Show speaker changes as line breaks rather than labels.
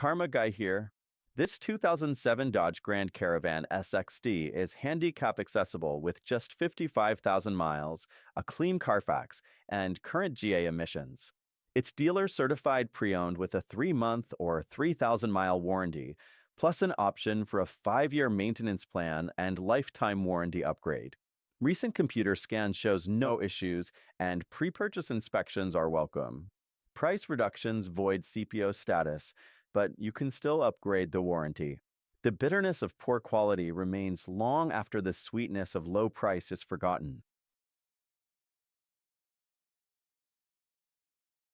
Karma Guy here. This 2007 Dodge Grand Caravan SXT is handicap accessible with just 55,000 miles, a clean Carfax, and current GA emissions. It's dealer certified pre-owned with a 3-month or 3,000-mile warranty, plus an option for a 5-year maintenance plan and lifetime warranty upgrade. Recent computer scan shows no issues, and pre-purchase inspections are welcome. Price reductions void CPO status, but you can still upgrade the warranty. The bitterness of poor quality remains long after the sweetness of low price is forgotten.